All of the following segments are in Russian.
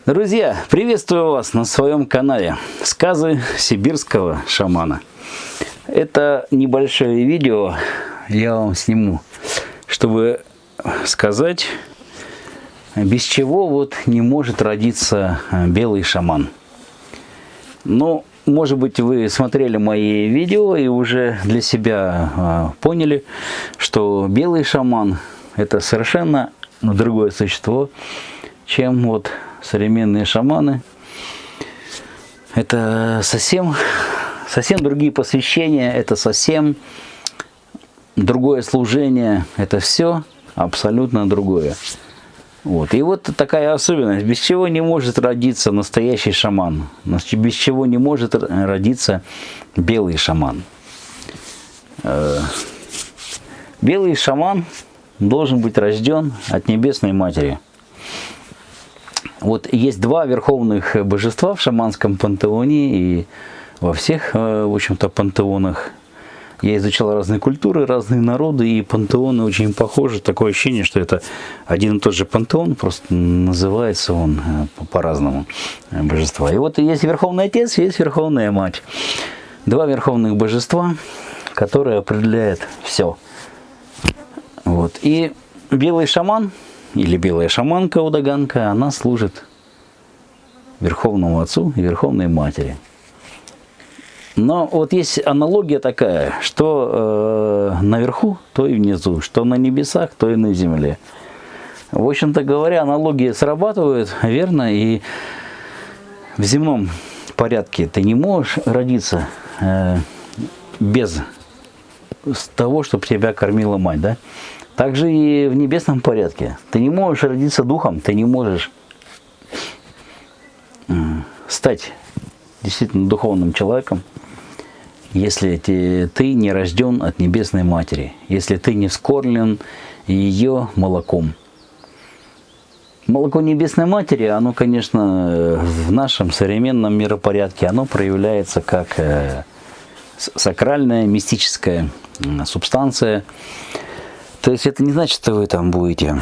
Друзья, приветствую вас на своем канале «Сказы сибирского шамана». Это небольшое видео я вам сниму, чтобы сказать, без чего вот не может родиться белый шаман. Но, может быть, вы смотрели мои видео и уже для себя поняли, что белый шаман – это совершенно другое существо, чем вот современные шаманы. Это совсем другие посвящения, это совсем другое служение, это все абсолютно другое. Вот. И вот такая особенность, без чего не может родиться настоящий шаман, без чего не может родиться белый шаман. Белый шаман должен быть рожден от Небесной Матери. Вот есть два верховных божества в шаманском пантеоне и во всех, в общем-то, пантеонах. Я изучал разные культуры, разные народы, и пантеоны очень похожи. Такое ощущение, что это один и тот же пантеон, просто называется он по-разному божества. И вот есть Верховный Отец, есть Верховная Мать. Два верховных божества, которые определяют все. Вот. И белый шаман или белая шаманка Удаганка, она служит Верховному Отцу и Верховной Матери. Но вот есть аналогия такая, что наверху, то и внизу, что на небесах, то и на земле. В общем-то говоря, аналогии срабатывают, верно, и в земном порядке ты не можешь родиться без того, чтобы тебя кормила мать, да? Также и в небесном порядке. Ты не можешь родиться духом, ты не можешь стать действительно духовным человеком, если ты не рожден от Небесной Матери, если ты не вскормлен ее молоком. Молоко Небесной Матери, оно, конечно, в нашем современном миропорядке, оно проявляется как сакральная, мистическая субстанция. То есть это не значит, что вы там будете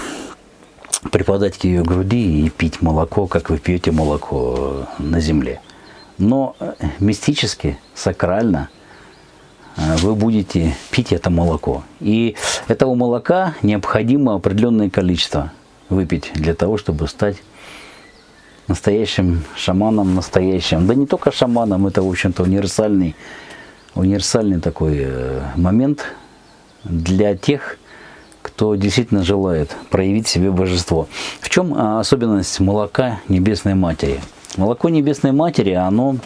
припадать к ее груди и пить молоко, как вы пьете молоко на земле. Но мистически, сакрально вы будете пить это молоко. И этого молока необходимо определенное количество выпить для того, чтобы стать настоящим шаманом, настоящим. Да не только шаманом, это, в общем-то, универсальный такой момент для тех, кто действительно желает проявить в себе божество. В чем особенность молока Небесной Матери? Молоко Небесной Матери, оно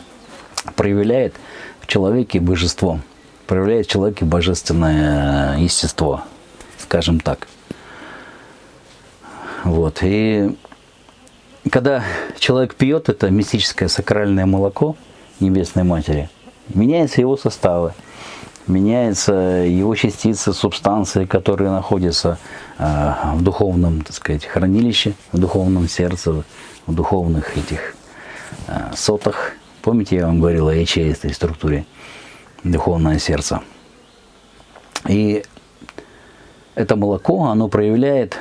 проявляет в человеке божество, проявляет в человеке божественное естество, скажем так. Вот. И когда человек пьет это мистическое сакральное молоко Небесной Матери, меняются его составы, меняются его частицы, субстанции, которые находятся в духовном, так сказать, хранилище, в духовном сердце, в духовных этих сотах. Помните, я вам говорил о ячеистой структуре духовного сердца. И это молоко, оно проявляет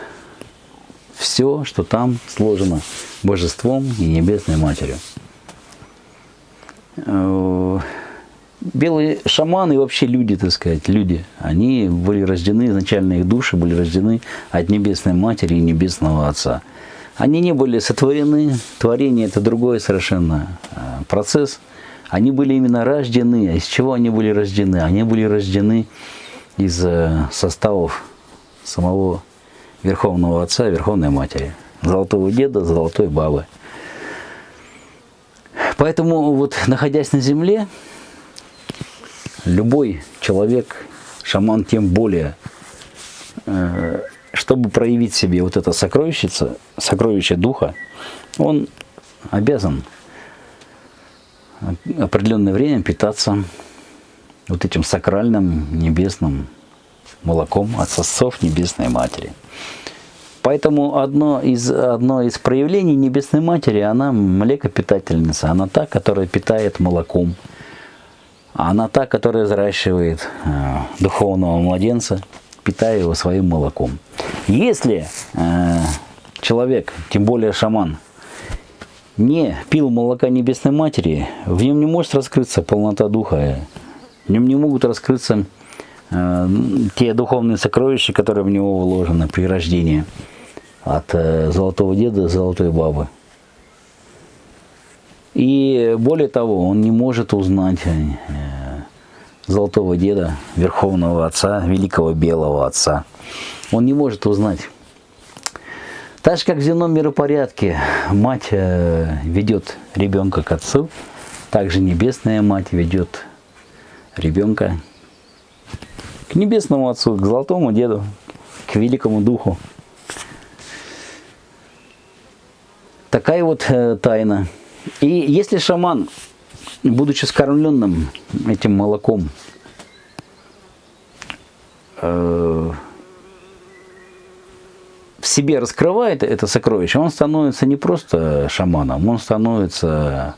все, что там сложено божеством и Небесной Матерью. Белые шаманы и вообще люди, так сказать, люди, они были рождены, изначально их души были рождены от Небесной Матери и Небесного Отца. Они не были сотворены, творение это другой совершенно процесс. Они были именно рождены. А из чего они были рождены? Они были рождены из составов самого Верховного Отца и Верховной Матери. Золотого деда, золотой бабы. Поэтому вот, находясь на земле, любой человек, шаман тем более, чтобы проявить в себе вот это сокровище духа, он обязан определенное время питаться вот этим сакральным небесным молоком от сосцов Небесной Матери. Поэтому одно из проявлений Небесной Матери, она млекопитательница, она та, которая питает молоком. Она та, которая взращивает духовного младенца, питая его своим молоком. Если человек, тем более шаман, не пил молока Небесной Матери, в нем не может раскрыться полнота Духа, в нем не могут раскрыться те духовные сокровища, которые в него вложены при рождении от золотого деда до золотой бабы. И более того, он не может узнать золотого деда, верховного отца, великого белого отца. Он не может узнать. Так же, как в земном миропорядке мать ведет ребенка к отцу, также небесная мать ведет ребенка к небесному отцу, к золотому деду, к великому духу. Такая вот тайна. И если шаман, будучи скормленным этим молоком, в себе раскрывает это сокровище, он становится не просто шаманом, он становится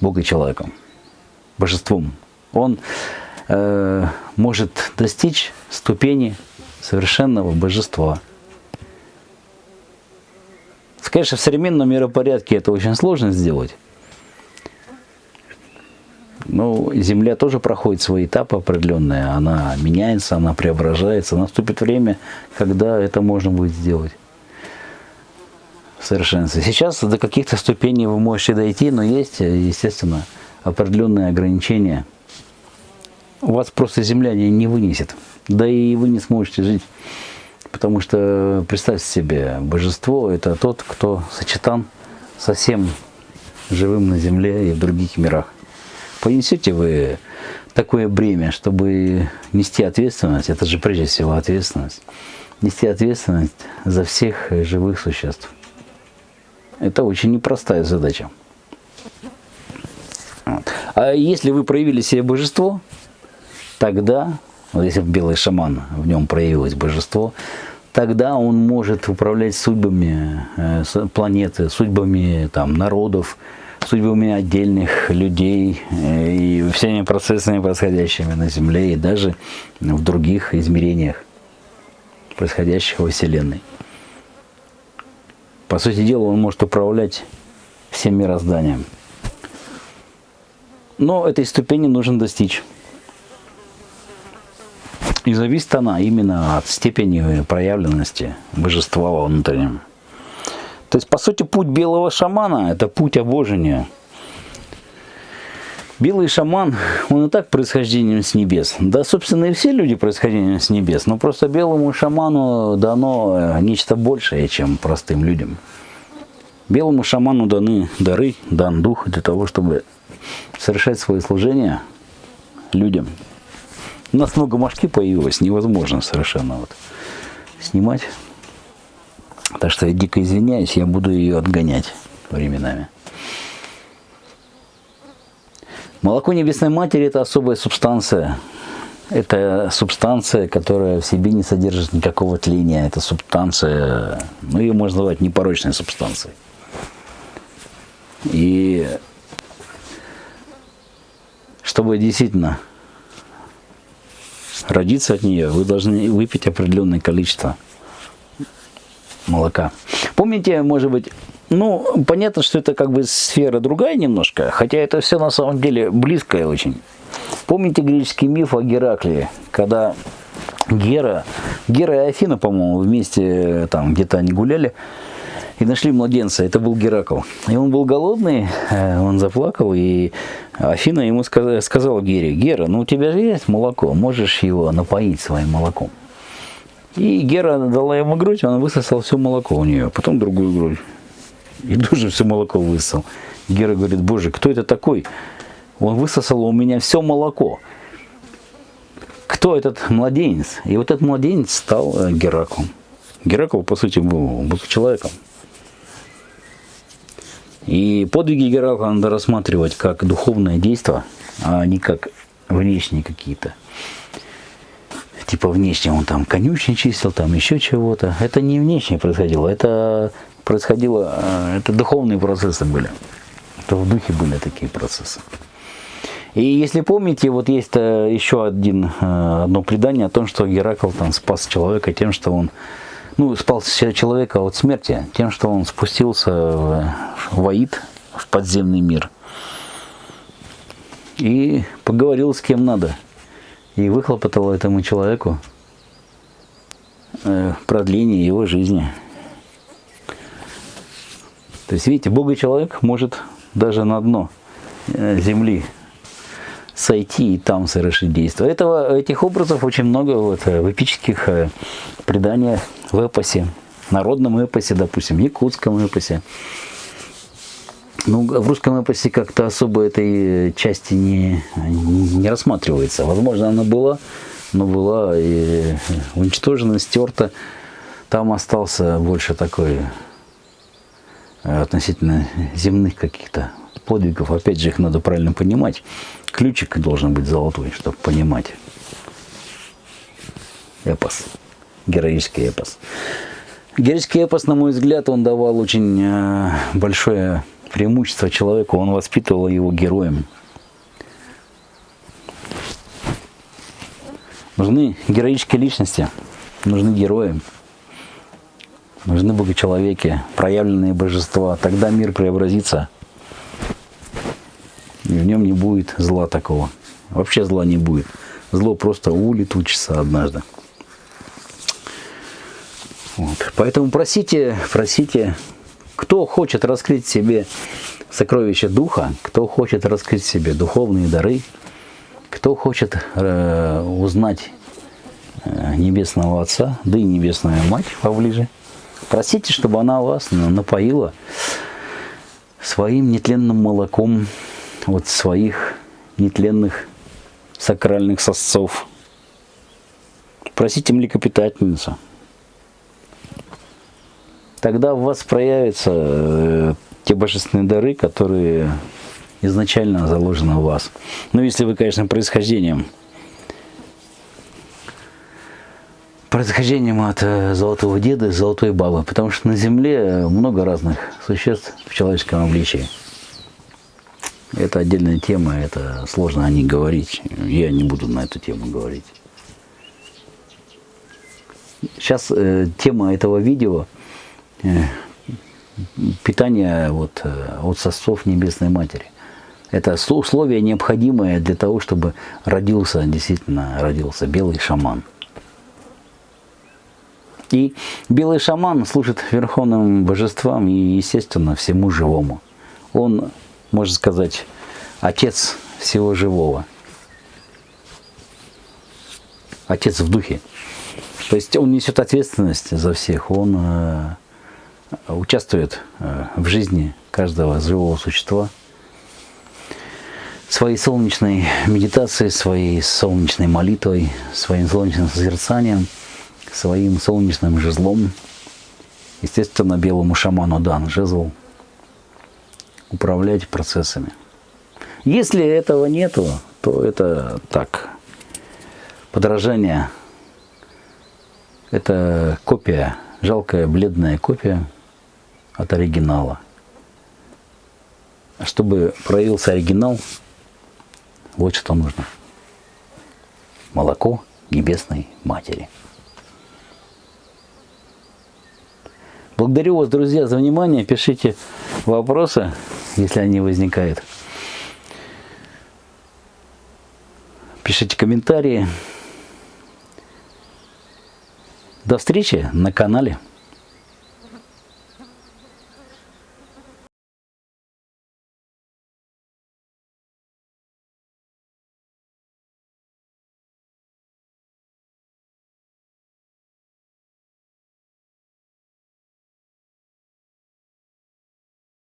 богочеловеком, божеством. Он может достичь ступени совершенного божества. Конечно, в современном миропорядке это очень сложно сделать. Но Земля тоже проходит свои этапы определенные. Она меняется, она преображается. Наступит время, когда это можно будет сделать в совершенстве. Сейчас до каких-то ступеней вы можете дойти, но есть, естественно, определенные ограничения. У вас просто Земля не вынесет. Да и вы не сможете жить. Потому что, представьте себе, божество – это тот, кто сочетан со всем живым на Земле и в других мирах. Понесете вы такое бремя, чтобы нести ответственность, это же прежде всего ответственность, нести ответственность за всех живых существ. Это очень непростая задача. А если вы проявили себе божество, тогда, вот если белый шаман, в нем проявилось божество, тогда он может управлять судьбами планеты, судьбами там, народов, судьбами отдельных людей и всеми процессами, происходящими на Земле и даже в других измерениях происходящих во Вселенной. По сути дела, он может управлять всем мирозданием. Но этой ступени нужно достичь. И зависит она именно от степени проявленности божества во внутреннем. То есть, по сути, путь белого шамана – это путь обожения. Белый шаман, он и так происхождением с небес. Да, собственно, и все люди происхождением с небес. Но просто белому шаману дано нечто большее, чем простым людям. Белому шаману даны дары, дан дух для того, чтобы совершать свои служения людям. У нас много мошки появилось, невозможно совершенно вот снимать. Так что я дико извиняюсь, я буду ее отгонять временами. Молоко Небесной Матери – это особая субстанция. Это субстанция, которая в себе не содержит никакого тления. Это субстанция, ну ее можно назвать непорочной субстанцией. И чтобы действительно родиться от нее, вы должны выпить определенное количество молока. Помните, может быть, ну, понятно, что это как бы сфера другая немножко, хотя это все на самом деле близкое очень. Помните греческий миф о Геракле, когда Гера и Афина, по-моему, вместе там где-то они гуляли и нашли младенца, это был Геракл. И он был голодный, он заплакал, и Афина ему сказала Гере: «Гера, ну у тебя же есть молоко, можешь его напоить своим молоком». И Гера дала ему грудь, он высосал все молоко у нее, потом другую грудь. И тоже все молоко высосал. Гера говорит: «Боже, кто это такой? Он высосал у меня все молоко. Кто этот младенец?» И вот этот младенец стал Гераклом. Геракл, по сути, был человеком. И подвиги Геракла надо рассматривать как духовное действие, а не как внешние какие-то. Типа внешне он там конюшни чистил, там еще чего-то. Это не внешне происходило, это происходило, это духовные процессы были. Это в духе были такие процессы. И если помните, вот есть еще одно предание о том, что Геракл там спас человека тем, что он, ну, спас человека от смерти, тем, что он спустился в Аид, в подземный мир. И поговорил с кем надо. И выхлопотал этому человеку продление его жизни. То есть, видите, Бог и человек может даже на дно земли сойти и там совершить действие. Этих образов очень много в эпических преданиях, в эпосе, народном эпосе, допустим, якутском эпосе. Ну, в русском эпосе как-то особо этой части не рассматривается. Возможно, она была, но была и уничтожена, стерта. Там остался больше такой относительно земных каких-то подвигов. Опять же, их надо правильно понимать. Ключик должен быть золотой, чтобы понимать эпос, героический эпос. Героический эпос, на мой взгляд, он давал очень большое преимущество человеку, он воспитывал его героем. Нужны героические личности, нужны герои, нужны богочеловеки, проявленные божества. Тогда мир преобразится, и в нем не будет зла такого. Вообще зла не будет. Зло просто улетучится однажды. Вот. Поэтому просите, кто хочет раскрыть в себе сокровища духа, кто хочет раскрыть в себе духовные дары, кто хочет узнать Небесного Отца, да и Небесную Мать поближе, просите, чтобы она вас напоила своим нетленным молоком от своих нетленных сакральных сосцов. Просите млекопитательницу. Тогда в вас проявятся те божественные дары, которые изначально заложены в вас. Ну, если вы, конечно, происхождением от золотого деда и золотой бабы, потому что на Земле много разных существ в человеческом обличии. Это отдельная тема, это сложно о ней говорить. Я не буду на эту тему говорить. Сейчас тема этого видео питание от сосцов Небесной Матери. Это условие необходимое для того, чтобы действительно родился белый шаман. И белый шаман служит верховным божествам и, естественно, всему живому. Он, можно сказать, отец всего живого. Отец в духе. То есть он несет ответственность за всех, он участвует в жизни каждого живого существа своей солнечной медитацией, своей солнечной молитвой, своим солнечным созерцанием, своим солнечным жезлом. Естественно, белому шаману дан жезл управлять процессами. Если этого нету, то это так, подражание. Это копия, жалкая, бледная копия от оригинала. Чтобы проявился оригинал, вот что нужно. Молоко Небесной Матери. Благодарю вас, друзья, за внимание. Пишите вопросы, если они возникают. Пишите комментарии. До встречи на канале.